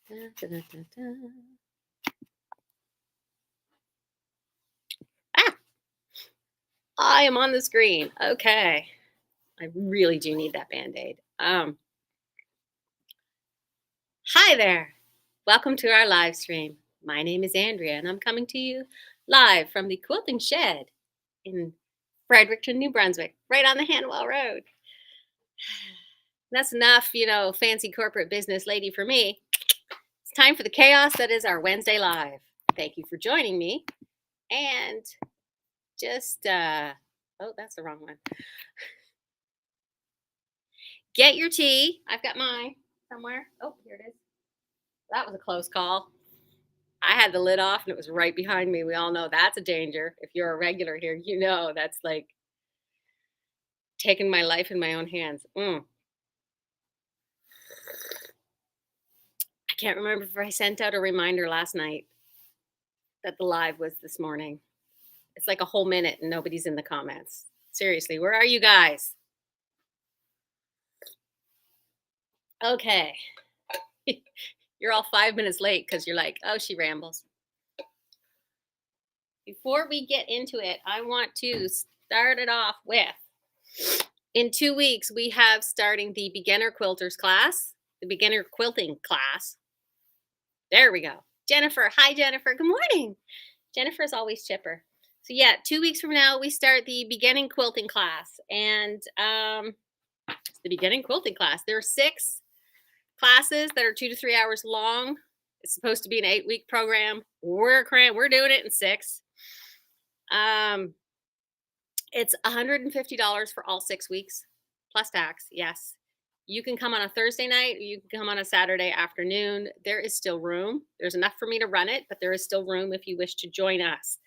Da, da, da, da, da. Ah, I am on the screen. Okay. I really do need that Band-Aid. Hi there. Welcome to our live stream. My name is Andrea, and I'm coming to you live from the Quilting Shed in Fredericton, New Brunswick, right on the Hanwell Road. That's enough, fancy corporate business lady for me. It's time for the chaos that is our Wednesday Live. Thank you for joining me. And just, oh, that's the wrong one. Get your tea. I've got mine somewhere. Oh, here it is. That was a close call. I had the lid off and it was right behind me. We all know that's a danger. If you're a regular here, you know that's like taking my life in my own hands. I can't remember if I sent out a reminder last night that the live was this morning. It's like a whole minute and nobody's in the comments. Seriously, where are you guys? Okay. You're all 5 minutes late because you're like, oh, she rambles. Before we get into it, I want to start it off with, in 2 weeks, we have starting the beginner quilters class, the beginner quilting class. There we go. Jennifer. Hi, Jennifer. Good morning. Jennifer is always chipper. So yeah, 2 weeks from now, we start the beginning quilting class. And it's the beginning quilting class. There are 6 classes that are 2 to 3 hours long. It's supposed to be an 8-week program. We're doing it in 6. It's $150 for all 6 weeks, plus tax. Yes. You can come on a Thursday night, or you can come on a Saturday afternoon. There is still room. There's enough for me to run it, but there is still room if you wish to join us.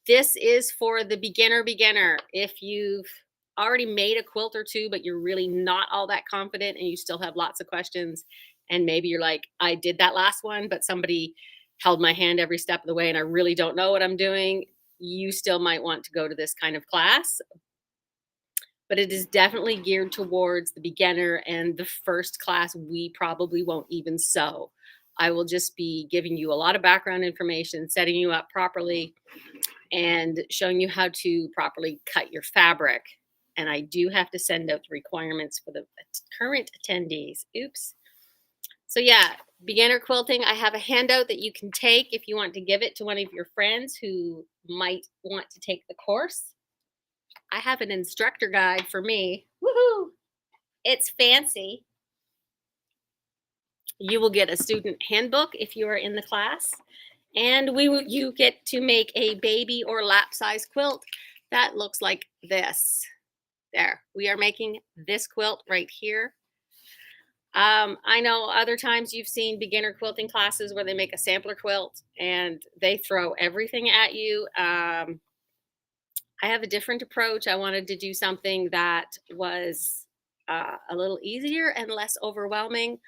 This is for the beginner. If you've already made a quilt or two, but you're really not all that confident and you still have lots of questions, and maybe you're like, I did that last one, but somebody held my hand every step of the way and I really don't know what I'm doing, you still might want to go to this kind of class. But it is definitely geared towards the beginner, and the first class we probably won't even sew. I will just be giving you a lot of background information, setting you up properly, and showing you how to properly cut your fabric. And I do have to send out the requirements for the current attendees. Oops. So yeah, beginner quilting, I have a handout that you can take if you want to give it to one of your friends who might want to take the course. I have an instructor guide for me. Woohoo! It's fancy. You will get a student handbook if you are in the class, and you get to make a baby or lap size quilt that looks like this. There, we are making this quilt right here. I know other times you've seen beginner quilting classes where they make a sampler quilt and they throw everything at you. I have a different approach. I wanted to do something that was a little easier and less overwhelming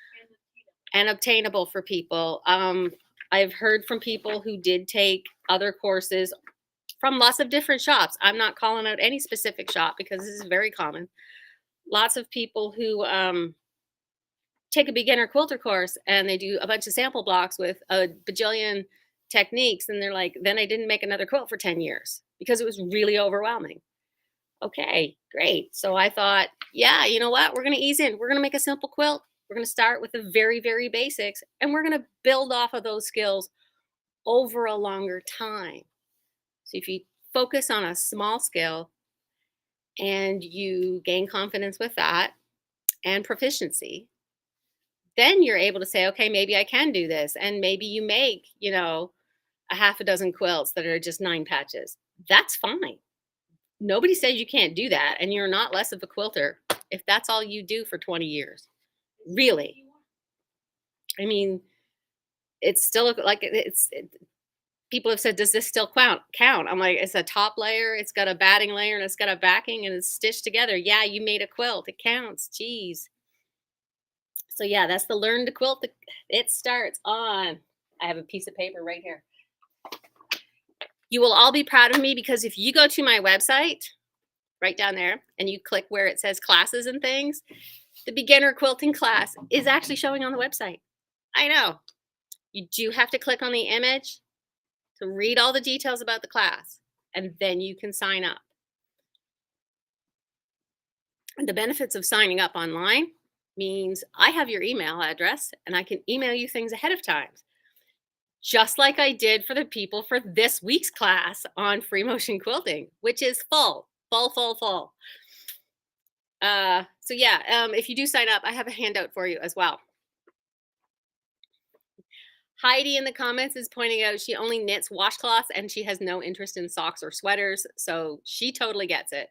and obtainable for people. I've heard from people who did take other courses from lots of different shops. I'm not calling out any specific shop because this is very common. Lots of people who take a beginner quilter course and they do a bunch of sample blocks with a bajillion techniques, and they're like, then I didn't make another quilt for 10 years because it was really overwhelming. Okay, great. So I thought, yeah, you know what? We're going to ease in. We're going to make a simple quilt. We're going to start with the very, very basics, and we're going to build off of those skills over a longer time. So if you focus on a small skill and you gain confidence with that and proficiency, then you're able to say, okay, maybe I can do this. And maybe you make, a half a dozen quilts that are just 9 patches. That's fine. Nobody says you can't do that. And you're not less of a quilter if that's all you do for 20 years. Really. I mean, it's still like people have said, does this still count? I'm like, it's a top layer, it's got a batting layer, and it's got a backing, and it's stitched together. Yeah, you made a quilt. It counts. Geez. So yeah, that's the learn to quilt. It starts on, I have a piece of paper right here. You will all be proud of me because if you go to my website, right down there, and you click where it says classes and things, the beginner quilting class is actually showing on the website. I know. You do have to click on the image to read all the details about the class, and then you can sign up. And the benefits of signing up online means I have your email address and I can email you things ahead of time, just like I did for the people for this week's class on free motion quilting, which is full. So yeah, if you do sign up, I have a handout for you as well. Heidi in the comments is pointing out she only knits washcloths and she has no interest in socks or sweaters. So she totally gets it.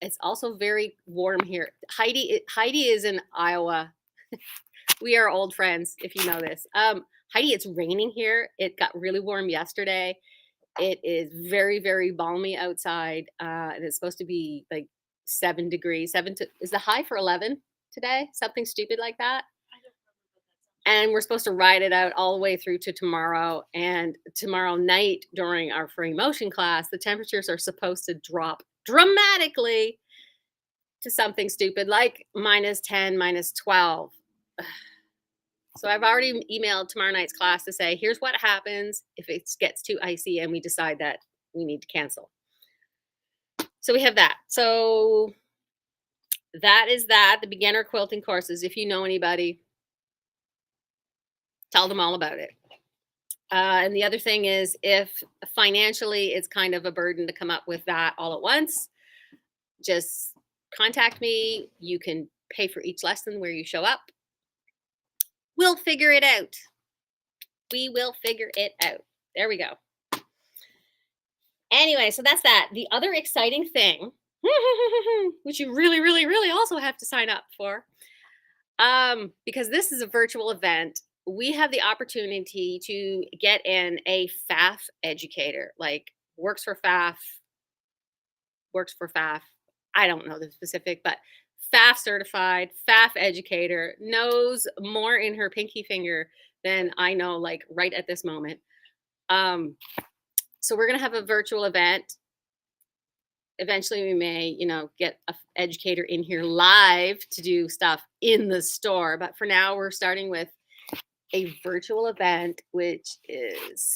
It's also very warm here. Heidi is in Iowa. We are old friends, if you know this. Heidi, it's raining here. It got really warm yesterday. It is very, very balmy outside. And it's supposed to be like 7 degrees. Is the high for 11 today? Something stupid like that. And we're supposed to ride it out all the way through to tomorrow. And tomorrow night during our free motion class, the temperatures are supposed to drop dramatically to something stupid like -10, -12. So I've already emailed tomorrow night's class to say, here's what happens if it gets too icy and we decide that we need to cancel. So we have that. So that is that, the beginner quilting courses. If you know anybody, tell them all about it. And the other thing is, if financially it's kind of a burden to come up with that all at once, just contact me. You can pay for each lesson where you show up. We'll figure it out. We will figure it out. There we go. Anyway, so that's that. The other exciting thing, which you really, really, really also have to sign up for, because this is a virtual event, we have the opportunity to get in a PFAFF educator, like works for PFAFF. I don't know the specific, but PFAFF certified, PFAFF educator, knows more in her pinky finger than I know, like right at this moment. So we're going to have a virtual event. Eventually we may, get an educator in here live to do stuff in the store. But for now, we're starting with a virtual event, which is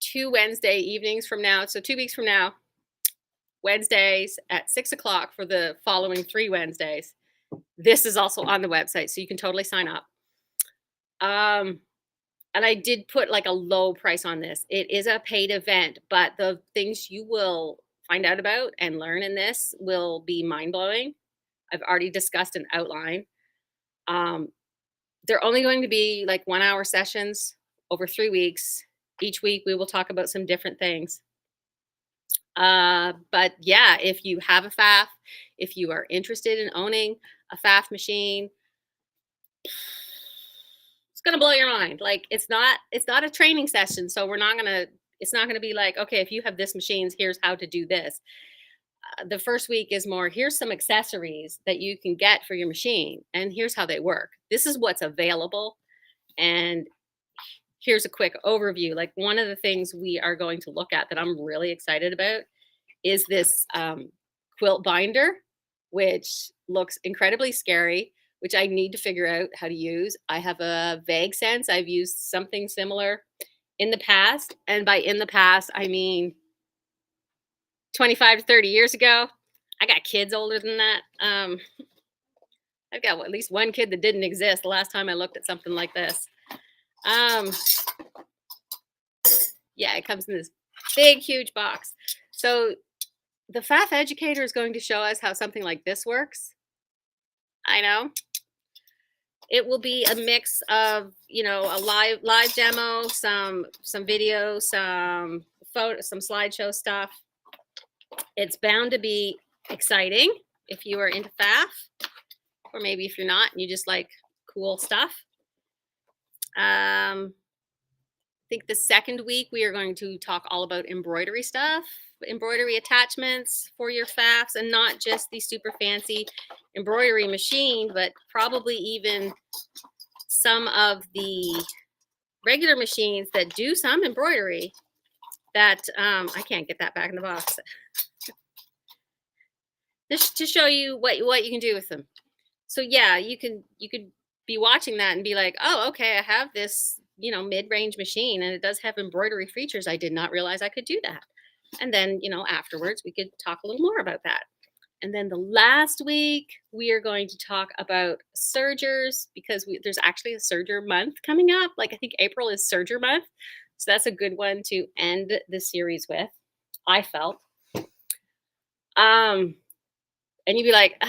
2 Wednesday evenings from now. So 2 weeks from now, Wednesdays at 6 o'clock for the following 3 Wednesdays. This is also on the website, so you can totally sign up. And I did put like a low price on this. It is a paid event, but the things you will find out about and learn in this will be mind-blowing. I've already discussed an outline. They're only going to be like 1-hour sessions over 3 weeks. Each week we will talk about some different things. But yeah, if you have a PFAFF, if you are interested in owning a PFAFF machine, it's gonna blow your mind. Like it's not a training session, so it's not gonna be like, okay, if you have this machines, here's how to do this. The first week is more, here's some accessories that you can get for your machine, and here's how they work. This is what's available, and here's a quick overview. Like one of the things we are going to look at that I'm really excited about is this quilt binder, which looks incredibly scary, which I need to figure out how to use. I have a vague sense I've used something similar in the past. And by in the past, I mean 25 to 30 years ago. I got kids older than that. I've got at least one kid that didn't exist the last time I looked at something like this. Yeah, it comes in this big, huge box. So the PFAFF educator is going to show us how something like this works. I know. It will be a mix of, a live demo, some video, some photo, some slideshow stuff. It's bound to be exciting if you are into PFAFF, or maybe if you're not and you just like cool stuff. I think the second week we are going to talk all about embroidery stuff, embroidery attachments for your PFAFFs, and not just the super fancy embroidery machine, but probably even some of the regular machines that do some embroidery that I can't get that back in the box. just to show you what you can do with them. So yeah, you could be watching that and be like, oh, okay, I have this, mid-range machine and it does have embroidery features. I did not realize I could do that. And then, afterwards we could talk a little more about that. And then the last week, we are going to talk about sergers because there's actually a serger month coming up. Like I think April is serger month. So that's a good one to end the series with, I felt. And you'd be like,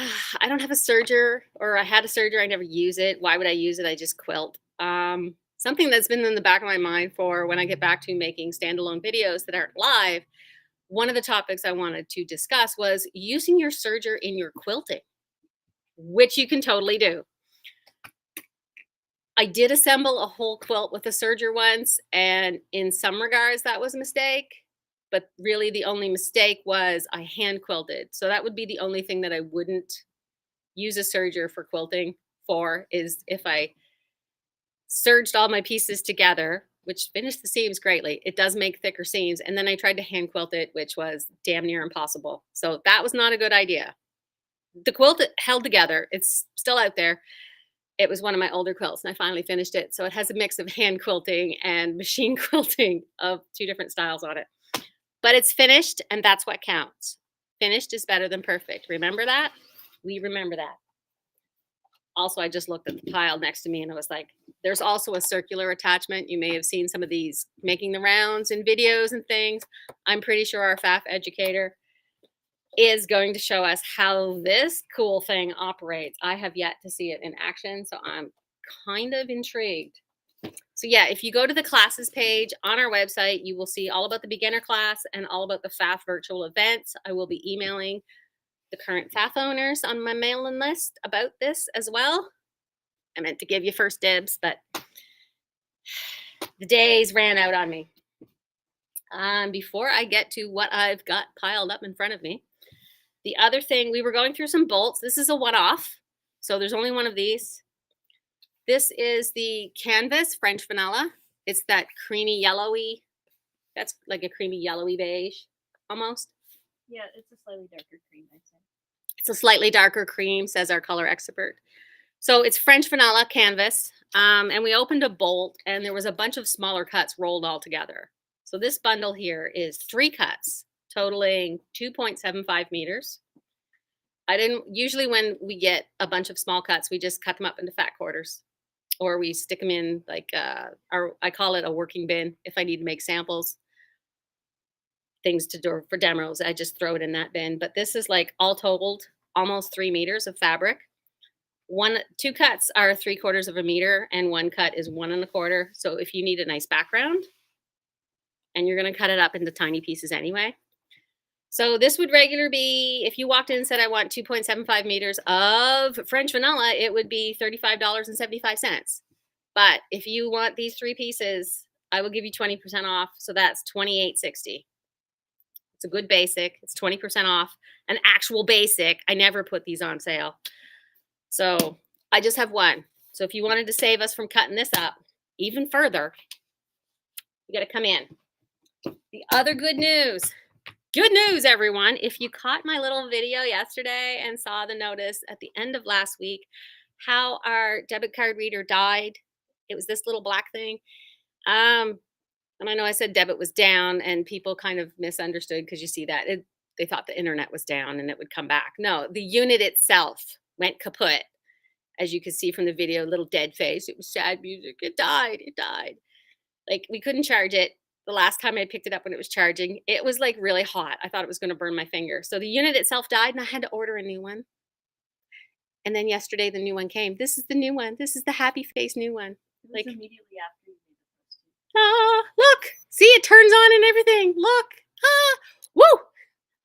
I don't have a serger, or I had a serger, I never use it. Why would I use it? I just quilt. Something that's been in the back of my mind for when I get back to making standalone videos that aren't live. One of the topics I wanted to discuss was using your serger in your quilting, which you can totally do. I did assemble a whole quilt with a serger once, and in some regards that was a mistake, but really the only mistake was I hand quilted. So that would be the only thing that I wouldn't use a serger for quilting for, is if I serged all my pieces together, which finished the seams greatly. It does make thicker seams. And then I tried to hand quilt it, which was damn near impossible. So that was not a good idea. The quilt held together. It's still out there. It was one of my older quilts and I finally finished it. So it has a mix of hand quilting and machine quilting of two different styles on it. But it's finished and that's what counts. Finished is better than perfect. Remember that? We remember that. Also, I just looked at the pile next to me and I was like, there's also a circular attachment. You may have seen some of these making the rounds in videos and things. I'm pretty sure our FAFF educator is going to show us how this cool thing operates. I have yet to see it in action, so I'm kind of intrigued. So yeah, if you go to the classes page on our website, you will see all about the beginner class and all about the FAFF virtual events. I will be emailing the current FAFF owners on my mailing list about this as well. I meant to give you first dibs, but the days ran out on me. Before I get to what I've got piled up in front of me, the other thing, we were going through some bolts. This is a one-off, so there's only one of these. This is the canvas French vanilla. It's that creamy yellowy, that's like a creamy yellowy beige almost. Yeah, it's a slightly darker cream, I'd say. It's a slightly darker cream, says our color expert. So it's French vanilla canvas, and we opened a bolt and there was a bunch of smaller cuts rolled all together. So this bundle here is 3 cuts totaling 2.75 meters. I didn't, usually when we get a bunch of small cuts, we just cut them up into fat quarters, or we stick them in like, I call it a working bin. If I need to make samples, things to do for demos, I just throw it in that bin. But this is like all totaled almost 3 meters of fabric. 2 cuts are 3/4 of a meter and 1 cut is 1 1/4. So if you need a nice background and you're going to cut it up into tiny pieces anyway. So this would regular be, if you walked in and said, I want 2.75 meters of French vanilla, it would be $35.75. But if you want these 3 pieces, I will give you 20% off. So that's $28.60. It's a good basic. It's 20% off an actual basic. I never put these on sale. So I just have one. So if you wanted to save us from cutting this up even further, you got to come in. The other good news, everyone. If you caught my little video yesterday and saw the notice at the end of last week, how our debit card reader died, it was this little black thing. And I know I said debit was down and people kind of misunderstood because you see that they thought the internet was down and it would come back. No, the unit itself went kaput. As you can see from the video, little dead face. It was sad music. It died. Like we couldn't charge it. The last time I picked it up when it was charging, it was like really hot. I thought it was going to burn my finger. So the unit itself died and I had to order a new one. And then yesterday the new one came. This is the new one. This is the happy face new one. It was like immediately after you made the first 2. Look, see, it turns on and everything. Look, woo.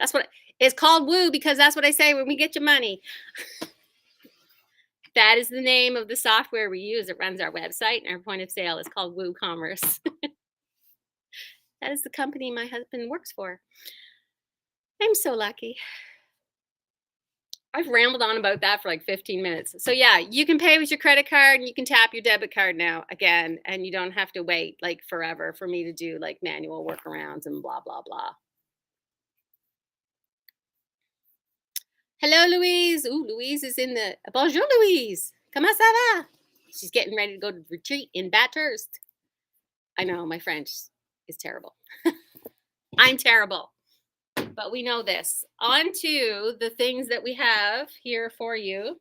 That's what it's called, woo, because that's what I say when we get your money. That is the name of the software we use. It runs our website and our point of sale is called WooCommerce. That is the company my husband works for. I'm so lucky. I've rambled on about that for like 15 minutes. So yeah, you can pay with your credit card and you can tap your debit card now again, and you don't have to wait like forever for me to do like manual workarounds and blah, blah, blah. Hello, Louise. Ooh, Louise is in the. Bonjour, Louise. Comment ça va? She's getting ready to go to retreat in Bathurst. I know my French is terrible. I'm terrible, but we know this. On to the things that we have here for you.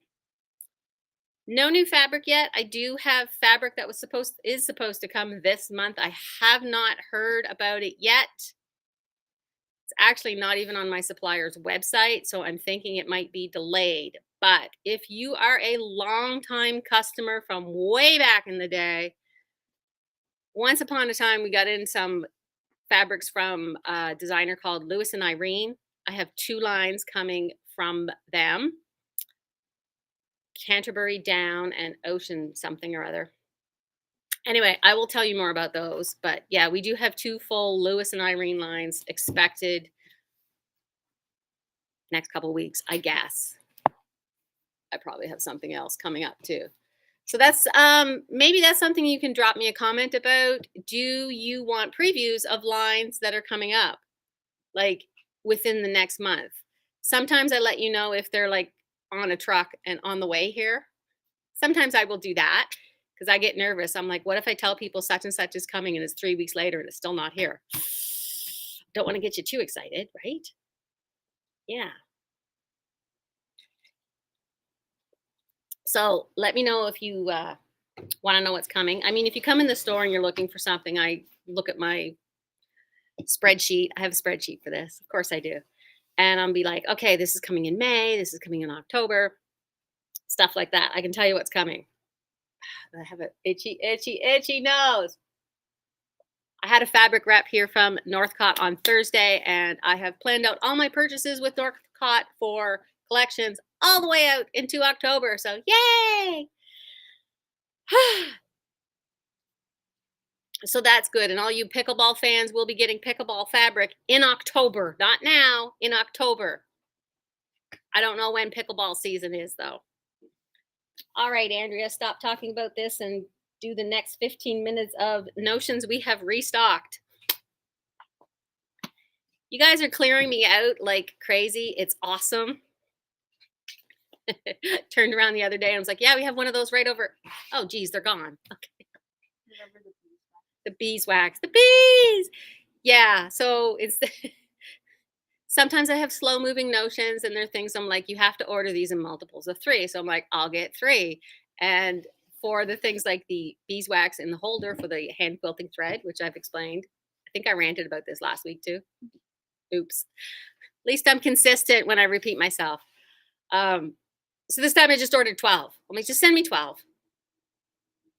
No new fabric yet. I do have fabric that is supposed to come this month. I have not heard about it yet. It's actually not even on my supplier's website, so I'm thinking it might be delayed. But if you are a longtime customer from way back in the day, once upon a time we got in some fabrics from a designer called Lewis and Irene. I have 2 lines coming from them. Canterbury Down and Ocean something or other. Anyway, I will tell you more about those. But yeah, we do have 2 full Lewis and Irene lines expected next couple weeks, I guess. I probably have something else coming up too. So that's maybe that's something you can drop me a comment about. Do you want previews of lines that are coming up, like within the next month? Sometimes I let you know if they're like on a truck and on the way here. Sometimes I will do that because I get nervous. I'm like, what if I tell people such and such is coming and it's 3 weeks later and it's still not here? Don't want to get you too excited, right? Yeah. So let me know if you want to know what's coming. I mean, if you come in the store and you're looking for something, I look at my spreadsheet. I have a spreadsheet for this. Of course I do. And I'll be like, okay, this is coming in May. This is coming in October. Stuff like that. I can tell you what's coming. I have an itchy nose. I had a fabric rep here from Northcott on Thursday, and I have planned out all my purchases with Northcott for collections all the way out into October. So yay! So that's good. And all you pickleball fans will be getting pickleball fabric in October. Not now, in October. I don't know when pickleball season is, though. All right, Andrea, stop talking about this and do the next 15 minutes of notions we have restocked. You guys are clearing me out like crazy. It's awesome. Turned around the other day and I was like, yeah, we have one of those right over. Oh, geez, they're gone. Okay. Remember the beeswax? The beeswax. The bees. Yeah. So it's sometimes I have slow moving notions and there are things I'm like, you have to order these in multiples of 3. So I'm like, I'll get 3. And for the things like the beeswax in the holder for the hand quilting thread, which I've explained, I think I ranted about this last week too. Oops. At least I'm consistent when I repeat myself. So this time I just ordered 12. I'm like, just send me 12.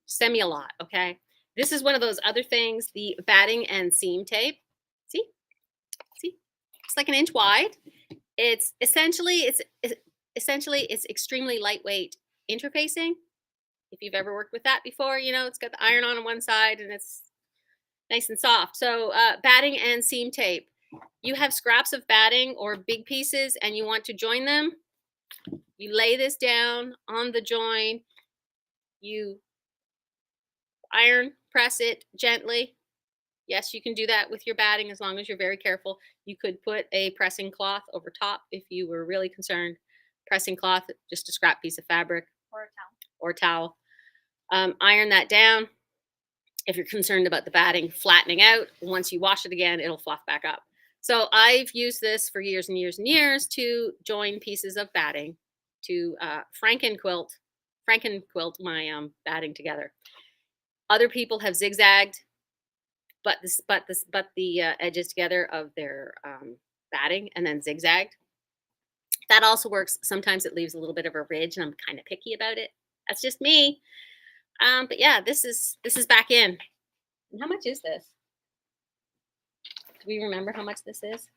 Send me a lot, okay? This is one of those other things, the batting and seam tape. See? It's like an inch wide. It's essentially extremely lightweight interfacing. If you've ever worked with that before, you know, it's got the iron on one side and it's nice and soft. So batting and seam tape. You have scraps of batting or big pieces and you want to join them. You lay this down on the join. You iron press it gently. Yes, you can do that with your batting as long as you're very careful. You could put a pressing cloth over top if you were really concerned. Pressing cloth, just a scrap piece of fabric. Or a towel. Iron that down. If you're concerned about the batting flattening out, once you wash it again, it'll fluff back up. So I've used this for years and years and years to join pieces of batting to Franken quilt my batting together. Other people have zigzagged, but the edges together of their batting and then zigzagged. That also works. Sometimes it leaves a little bit of a ridge, and I'm kind of picky about it. That's just me. But yeah, this is back in. And how much is this? Do we remember how much this is?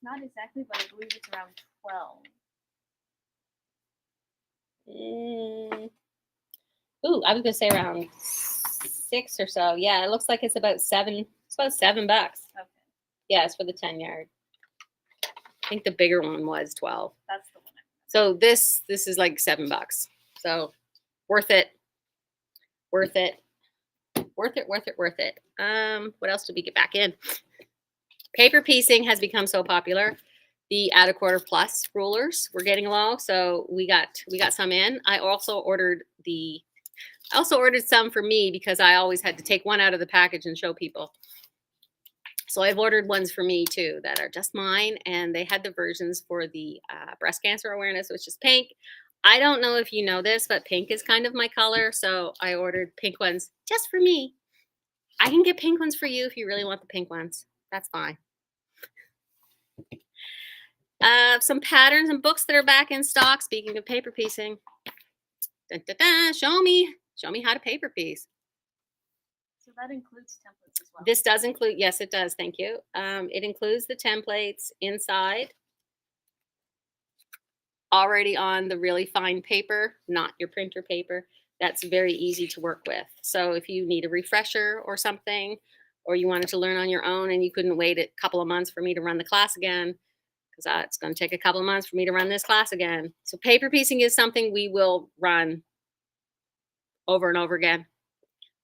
Not exactly, but I believe it's around 12. Ooh, I was gonna say around 6 or so. Yeah, it looks like it's about 7. It's about $7. Okay. Yeah, it's for the 10 yard. I think the bigger one was 12. That's the one. So this is like $7. So worth it. Worth it. Worth it, worth it, worth it. What else did we get back in? Paper piecing has become so popular. The add a quarter plus rulers were getting low, so we got some in. I also ordered some for me because I always had to take one out of the package and show people. So I've ordered ones for me too that are just mine, and they had the versions for the breast cancer awareness, which is pink. I don't know if you know this, but pink is kind of my color, so I ordered pink ones just for me. I can get pink ones for you if you really want the pink ones. That's fine. Some patterns and books that are back in stock. Speaking of paper piecing, dun, dun, dun, show me how to paper piece. So that includes templates as well. This does include, yes, it does. Thank you. It includes the templates inside, already on the really fine paper, not your printer paper. That's very easy to work with. So if you need a refresher or something, or you wanted to learn on your own and you couldn't wait a couple of months for me to run the class again, because it's going to take a couple of months for me to run this class again. So paper piecing is something we will run over and over again,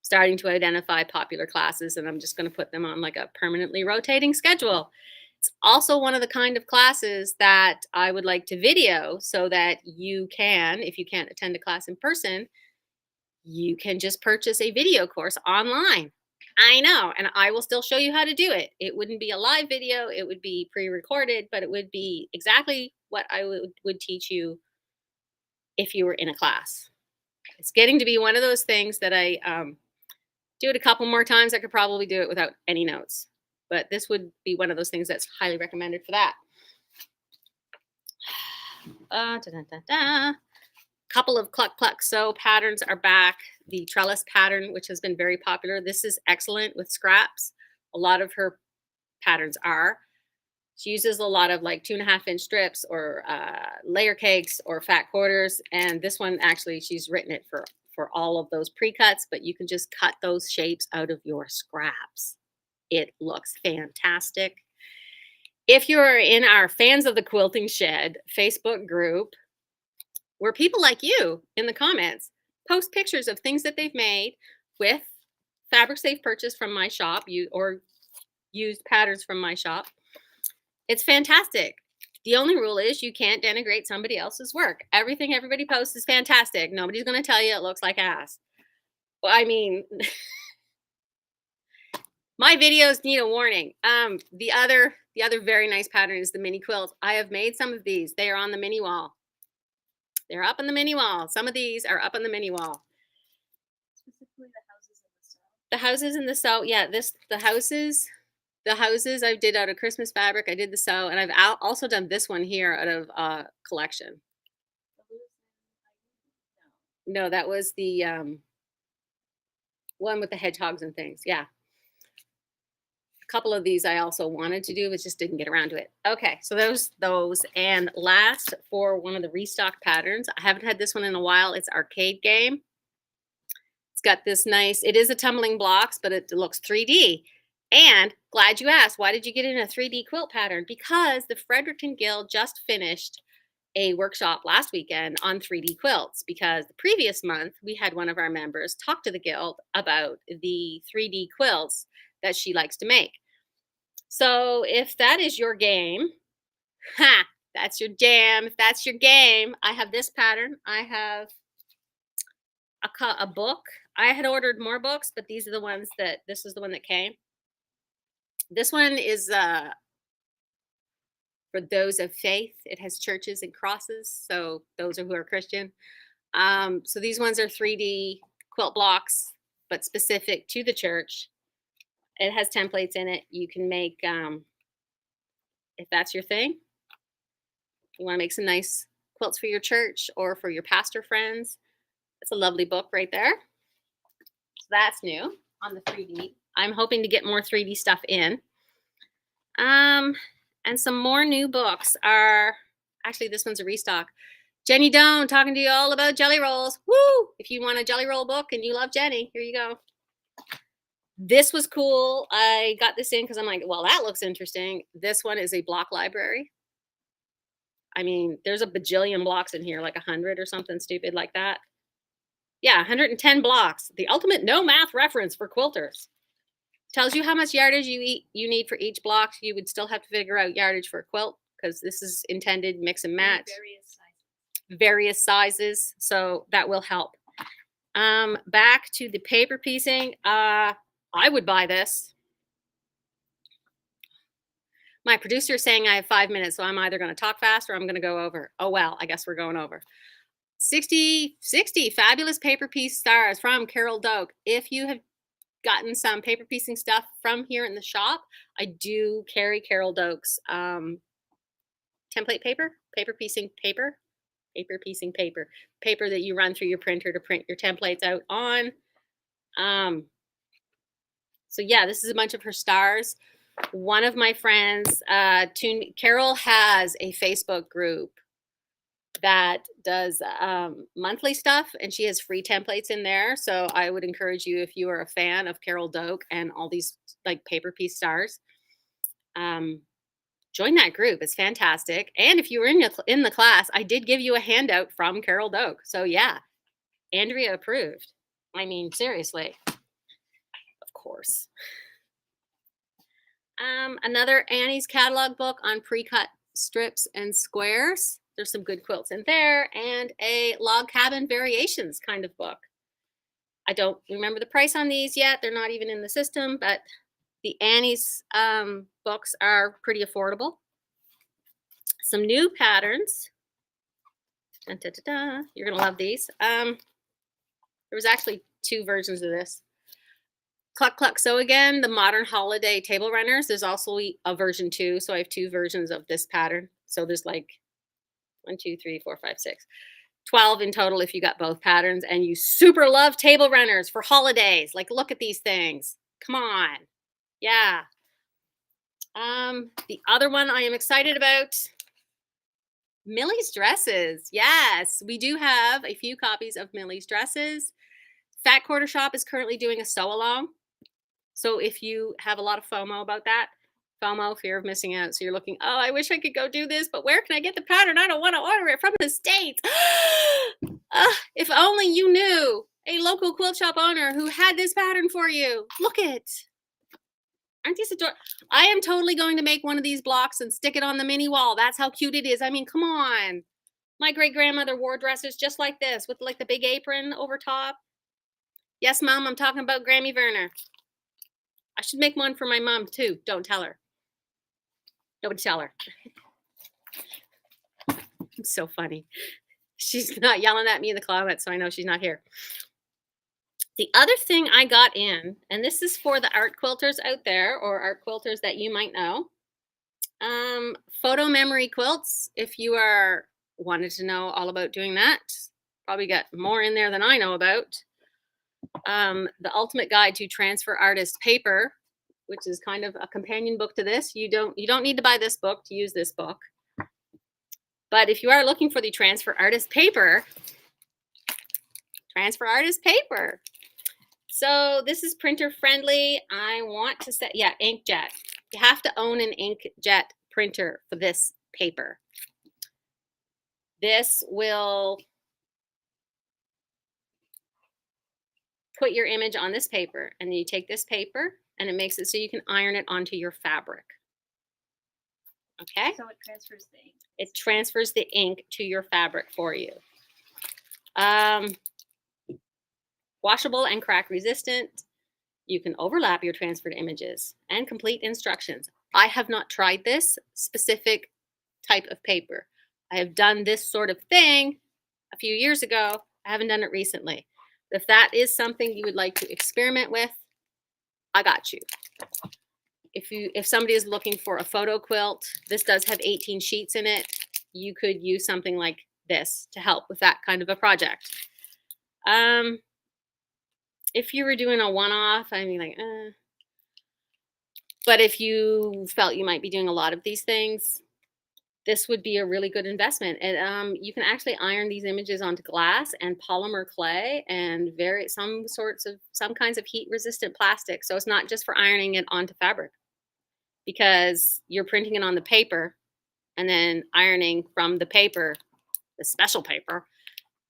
starting to identify popular classes, and I'm just going to put them on like a permanently rotating schedule. It's also one of the kind of classes that I would like to video so that you can, if you can't attend a class in person, you can just purchase a video course online. I know, and I will still show you how to do it. It wouldn't be a live video, it would be pre-recorded, but it would be exactly what I would teach you if you were in a class. It's getting to be one of those things that I do it a couple more times. I could probably do it without any notes, but this would be one of those things that's highly recommended for that. Couple of cluck cluck sew patterns are back. The trellis pattern, which has been very popular. This is excellent with scraps. A lot of her patterns are. She uses a lot of like 2.5-inch strips or layer cakes or fat quarters. And this one, actually, she's written it for all of those pre-cuts, but you can just cut those shapes out of your scraps. It looks fantastic. If you're in our Fans of the Quilting Shed Facebook group, where people like you in the comments post pictures of things that they've made with fabrics they've purchased from my shop or used patterns from my shop. It's fantastic. The only rule is you can't denigrate somebody else's work. Everything everybody posts is fantastic. Nobody's going to tell you it looks like ass. Well, I mean, my videos need a warning. The other very nice pattern is the mini quilt. I have made some of these. They are on the mini wall. They're up on the mini wall. Some of these are up on the mini wall. Specifically the houses and the sew. The houses and the sew. Yeah, the houses I did out of Christmas fabric. I did the sew, and I've also done this one here out of collection. No, that was the one with the hedgehogs and things. Yeah. A couple of these I also wanted to do, but just didn't get around to it. Okay, so those. And last, for one of the restock patterns, I haven't had this one in a while. It's Arcade Game. It's got this nice, it is a tumbling blocks, but it looks 3D. And glad you asked, why did you get in a 3D quilt pattern? Because the Fredericton Guild just finished a workshop last weekend on 3D quilts, because the previous month we had one of our members talk to the Guild about the 3D quilts that she likes to make. So if that is your game, that's your jam. If that's your game, I have this pattern. I have a book. I had ordered more books, but these are the ones this is the one that came. This one is for those of faith. It has churches and crosses, so those who are Christian. So these ones are 3D quilt blocks, but specific to the church. It has templates in it. You can make, if that's your thing, you want to make some nice quilts for your church or for your pastor friends. It's a lovely book right there. So that's new on the 3D. I'm hoping to get more 3D stuff in. And some more new books are, actually this one's a restock. Jenny Doan talking to you all about jelly rolls. Woo! If you want a jelly roll book and you love Jenny, here you go. This was cool. I got this in because I'm like, well, that looks interesting. This one is a block library. I mean, there's a bajillion blocks in here, like 100 or something stupid like that. Yeah, 110 blocks. The ultimate no math reference for quilters. Tells you how much yardage you need for each block. You would still have to figure out yardage for a quilt because this is intended mix and match, Various sizes. various sizes. So that will help. Back to the paper piecing. I would buy this. My producer is saying I have 5 minutes, so I'm either going to talk fast or I'm going to go over. Oh, well, I guess we're going over. 60 fabulous paper piece stars from Carol Doak. If you have gotten some paper piecing stuff from here in the shop, I do carry Carol Doak's template paper piecing paper that you run through your printer to print your templates out on. So yeah, this is a bunch of her stars. One of my friends, Carol has a Facebook group that does monthly stuff, and she has free templates in there. So I would encourage you, if you are a fan of Carol Doak and all these like paper piece stars, join that group. It's fantastic. And if you were in the class, I did give you a handout from Carol Doak. So yeah, Andrea approved. I mean, seriously, of course. Another Annie's catalog book on pre-cut strips and squares. There's some good quilts in there, and a log cabin variations kind of book. I don't remember the price on these yet. They're not even in the system, but the Annie's books are pretty affordable. Some new patterns. Dun, dun, dun, dun. You're going to love these. There was actually 2 versions of this. Cluck Cluck Sew Again, the modern holiday table runners. There's also a version 2, so I have 2 versions of this pattern. So there's like 1, 2, 3, 4, 5, 6, 12 in total if you got both patterns and you super love table runners for holidays. Like, look at these things. Come on. Yeah. The other one I am excited about, Millie's Dresses. Yes, we do have a few copies of Millie's Dresses. Fat Quarter Shop is currently doing a sew along. So if you have a lot of FOMO about that, FOMO, fear of missing out. So you're looking, oh, I wish I could go do this, but where can I get the pattern? I don't want to order it from the States. If only you knew a local quilt shop owner who had this pattern for you. Look it. Aren't these adorable? I am totally going to make one of these blocks and stick it on the mini wall. That's how cute it is. I mean, come on. My great-grandmother wore dresses just like this with like the big apron over top. Yes, Mom, I'm talking about Grammy Werner. I should make one for my mom too. Don't tell her. Don't tell her. It's so funny. She's not yelling at me in the comments, so I know she's not here. The other thing I got in, and this is for the art quilters out there, or art quilters that you might know, photo memory quilts. If you are wanted to know all about doing that, probably got more in there than I know about. The Ultimate Guide to Transfer Artist Paper, which is kind of a companion book to this. You don't need to buy this book to use this book. But if you are looking for the Transfer Artist Paper, so this is printer friendly. I want to say, yeah, inkjet. You have to own an inkjet printer for this paper. This will put your image on this paper, and then you take this paper and it makes it so you can iron it onto your fabric. Okay? So it transfers the ink. It transfers the ink to your fabric for you. Washable and crack resistant. You can overlap your transferred images and complete instructions. I have not tried this specific type of paper. I have done this sort of thing a few years ago. I haven't done it recently. If that is something you would like to experiment with, I got you. If somebody is looking for a photo quilt, this does have 18 sheets in it. You could use something like this to help with that kind of a project. If you were doing a one-off, I mean, like, but if you felt you might be doing a lot of these things, this would be a really good investment. And you can actually iron these images onto glass and polymer clay and some kinds of heat-resistant plastic. So it's not just for ironing it onto fabric, because you're printing it on the paper and then ironing from the paper, the special paper,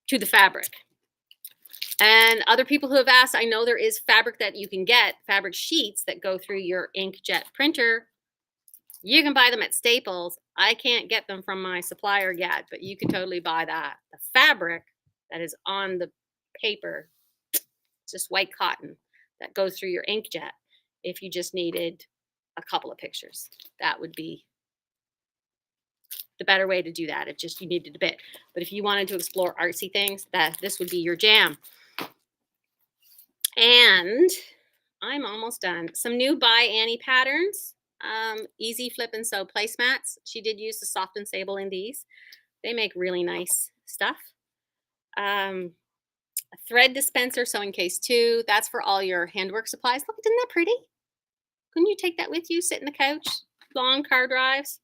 to the fabric. And other people who have asked, I know there is fabric that you can get, fabric sheets that go through your inkjet printer. You can buy them at Staples. I can't get them from my supplier yet, but you could totally buy that. The fabric that is on the paper, just white cotton that goes through your inkjet. If you just needed a couple of pictures, that would be the better way to do that. If just you needed a bit. But if you wanted to explore artsy things, this would be your jam. And I'm almost done. Some new By Annie patterns. Easy flip and sew placemats. She did use the soft and sable in these. They make really nice stuff. A thread dispenser, sewing case 2. That's for all your handwork supplies. Look, isn't that pretty? Couldn't you take that with you? Sit in the couch, long car drives.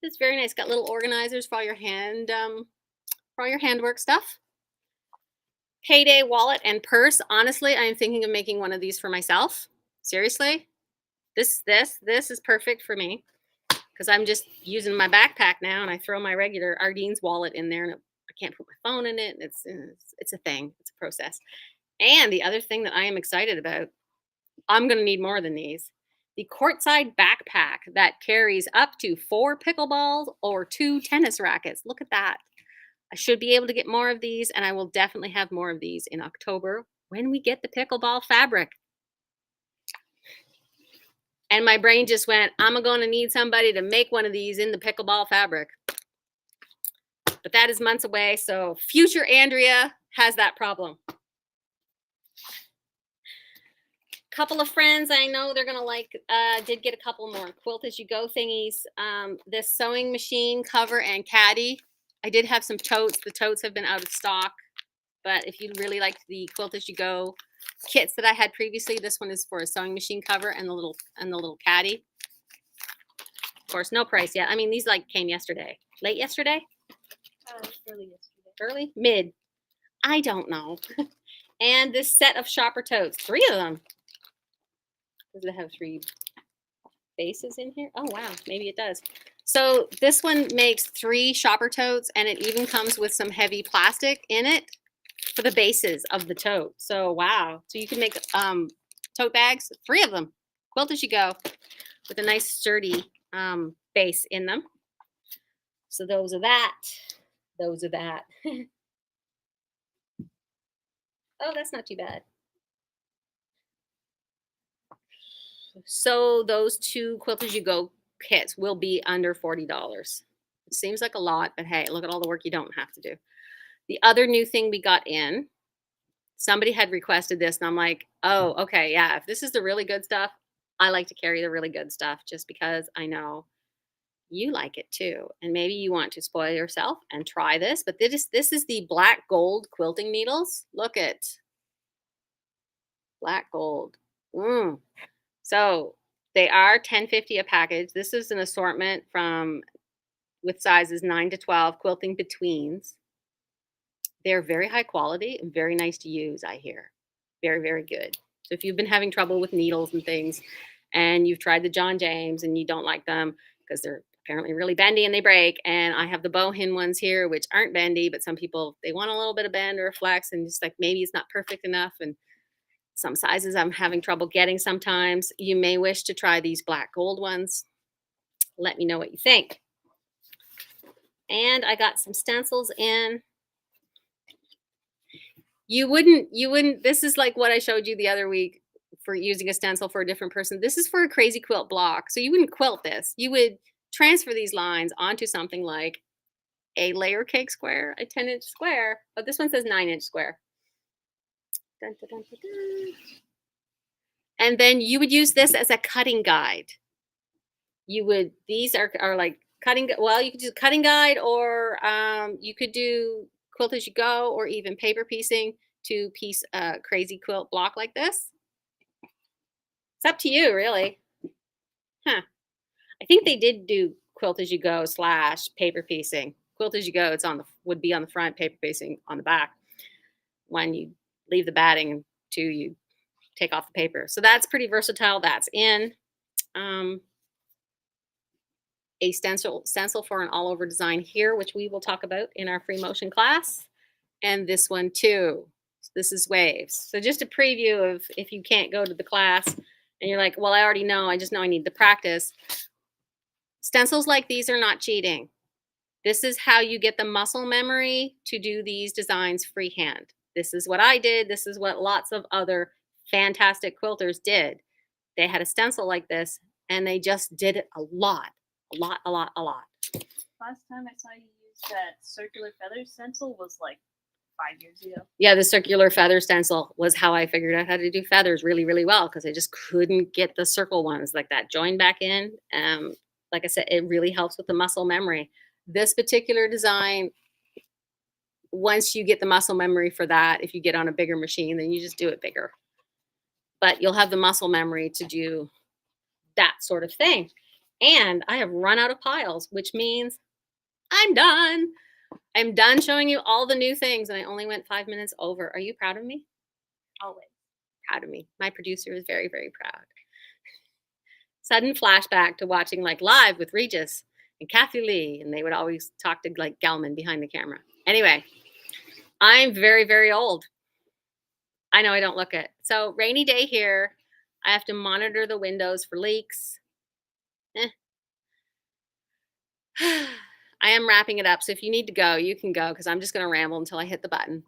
It's very nice. Got little organizers for all your handwork stuff. Payday wallet and purse. Honestly, I'm thinking of making one of these for myself. Seriously, this is perfect for me because I'm just using my backpack now, and I throw my regular Ardene's wallet in there, and I can't put my phone in it. It's a thing. It's a process. And the other thing that I am excited about, I'm going to need more than these. The courtside backpack that carries up to 4 pickleballs or 2 tennis rackets. Look at that. I should be able to get more of these, and I will definitely have more of these in October when we get the pickleball fabric. And my brain just went, I'm going to need somebody to make one of these in the pickleball fabric. But that is months away, so future Andrea has that problem. Couple of friends I know they're gonna like did get a couple more quilt as you go thingies. This sewing machine cover and caddy. I did have some totes. The totes have been out of stock, but if you really liked the quilt as you go kits that I had previously, this one is for a sewing machine cover and the little caddy. Of course, no price yet. I mean, these like came yesterday, late yesterday, Early yesterday. early, mid. I don't know. And this set of shopper totes, 3 of them. Does it have 3 bases in here? Oh, wow. Maybe it does. So this one makes 3 shopper totes, and it even comes with some heavy plastic in it for the bases of the tote. So, wow. So you can make tote bags, 3 of them. Quilt as you go with a nice sturdy base in them. So those are that. Those are that. Oh, that's not too bad. So those 2 quilt as you go kits will be under $40. It seems like a lot, but hey, look at all the work you don't have to do. The other new thing we got in, somebody had requested this, and I'm like, oh, okay, yeah, if this is the really good stuff, I like to carry the really good stuff just because I know you like it too. And maybe you want to spoil yourself and try this, but this is the black gold quilting needles. Look at black gold. So they are $10.50 a package. This is an assortment with sizes 9 to 12, quilting betweens. They're very high quality and very nice to use, I hear. Very, very good. So if you've been having trouble with needles and things, and you've tried the John James and you don't like them because they're apparently really bendy and they break, and I have the Bohin ones here, which aren't bendy, but some people, they want a little bit of bend or a flex, and just like maybe it's not perfect enough, and some sizes I'm having trouble getting sometimes. You may wish to try these black gold ones. Let me know what you think. And I got some stencils in. You wouldn't, this is like what I showed you the other week for using a stencil for a different person. This is for a crazy quilt block. So you wouldn't quilt this. You would transfer these lines onto something like a layer cake square, a 10-inch square. But this one says 9-inch square. Dun, dun, dun, dun, dun. And then you would use this as a cutting guide. These are like cutting, well, you could do cutting guide, or you could do quilt as you go, or even paper piecing to piece a crazy quilt block like this. It's up to you, really. I think they did do quilt as you go / paper piecing. Quilt as you go, would be on the front, paper piecing on the back. 1, you leave the batting, and 2, you take off the paper. So that's pretty versatile. That's in. A stencil for an all-over design here, which we will talk about in our free motion class. And this one too. This is waves. So just a preview of if you can't go to the class and you're like, well, I already know, I just know I need the practice. Stencils like these are not cheating. This is how you get the muscle memory to do these designs freehand. This is what I did. This is what lots of other fantastic quilters did. They had a stencil like this and they just did it a lot. Last time I saw you use that circular feather stencil was like 5 years ago. Yeah, the circular feather stencil was how I figured out how to do feathers really, really well, because I just couldn't get the circle ones like that joined back in. Like I said, it really helps with the muscle memory. This particular design, once you get the muscle memory for that, if you get on a bigger machine, then you just do it bigger. But you'll have the muscle memory to do that sort of thing. And I have run out of piles, which means I'm done. I'm done showing you all the new things, and I only went 5 minutes over. Are you proud of me? Always. Proud of me. My producer is very, very proud. Sudden flashback to watching like Live with Regis and Kathy Lee, and they would always talk to like Gelman behind the camera. Anyway, I'm very, very old. I know I don't look it. So rainy day here. I have to monitor the windows for leaks. I am wrapping it up. So if you need to go, you can go, because I'm just going to ramble until I hit the button.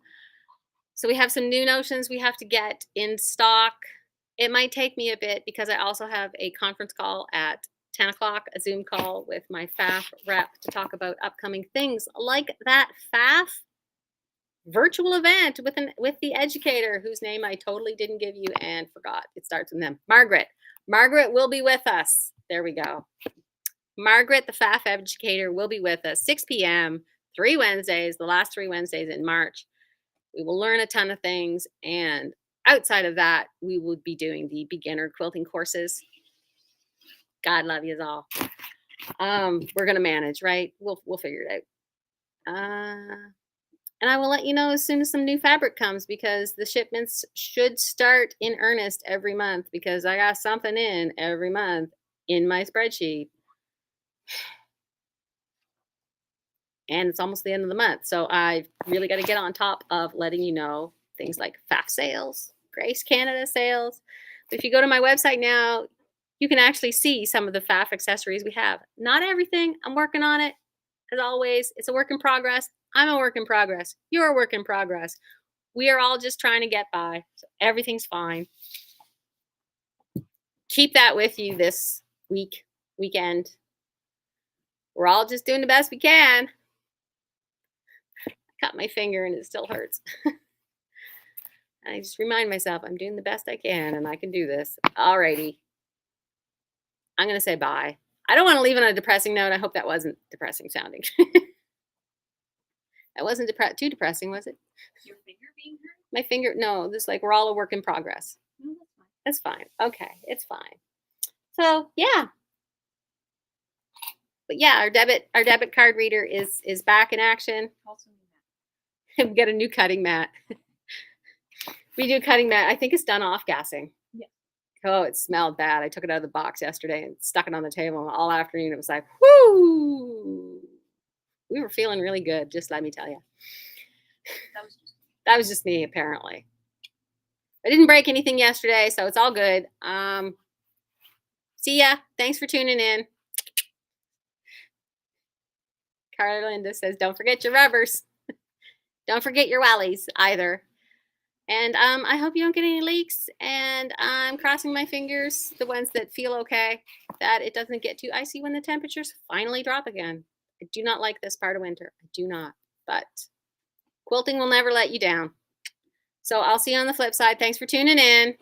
So we have some new notions we have to get in stock. It might take me a bit because I also have a conference call at 10 o'clock, a Zoom call with my FAFF rep to talk about upcoming things like that FAFF virtual event with the educator whose name I totally didn't give you and forgot. It starts with them. Margaret. Margaret will be with us. There we go. Margaret, the FAFF educator, will be with us 6 p.m., 3 Wednesdays, the last 3 Wednesdays in March. We will learn a ton of things. And outside of that, we will be doing the beginner quilting courses. God love you all. We're going to manage, right? We'll figure it out. And I will let you know as soon as some new fabric comes, because the shipments should start in earnest every month, because I got something in every month in my spreadsheet. And it's almost the end of the month. So I've really got to get on top of letting you know things like FAFF sales, Grace Canada sales. But if you go to my website now, you can actually see some of the FAFF accessories we have. Not everything. I'm working on it. As always, it's a work in progress. I'm a work in progress. You're a work in progress. We are all just trying to get by. So everything's fine. Keep that with you this weekend. We're all just doing the best we can. I cut my finger and it still hurts. I just remind myself I'm doing the best I can and I can do this. Alrighty. I'm going to say bye. I don't want to leave on a depressing note. I hope that wasn't depressing sounding. That wasn't too depressing, was it? Your finger being hurt? My finger, no, this like we're all a work in progress. No, that's fine. Okay, it's fine. So yeah. But yeah, our debit card reader is back in action. Also We got a new cutting mat. We do cutting mat. I think it's done off gassing. Yeah. Oh, it smelled bad. I took it out of the box yesterday and stuck it on the table all afternoon. It was like, whoo! We were feeling really good, just let me tell you. That was just me, apparently. I didn't break anything yesterday, so it's all good. See ya. Thanks for tuning in. Carlinda says, don't forget your rubbers. Don't forget your wellies either. And I hope you don't get any leaks. And I'm crossing my fingers, the ones that feel okay, that it doesn't get too icy when the temperatures finally drop again. I do not like this part of winter. I do not. But quilting will never let you down. So I'll see you on the flip side. Thanks for tuning in.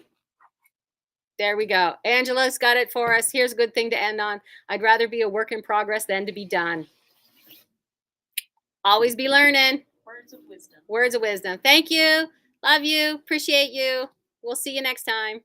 There we go. Angela's got it for us. Here's a good thing to end on. I'd rather be a work in progress than to be done. Always be learning. Words of wisdom. Words of wisdom. Thank you. Love you. Appreciate you. We'll see you next time.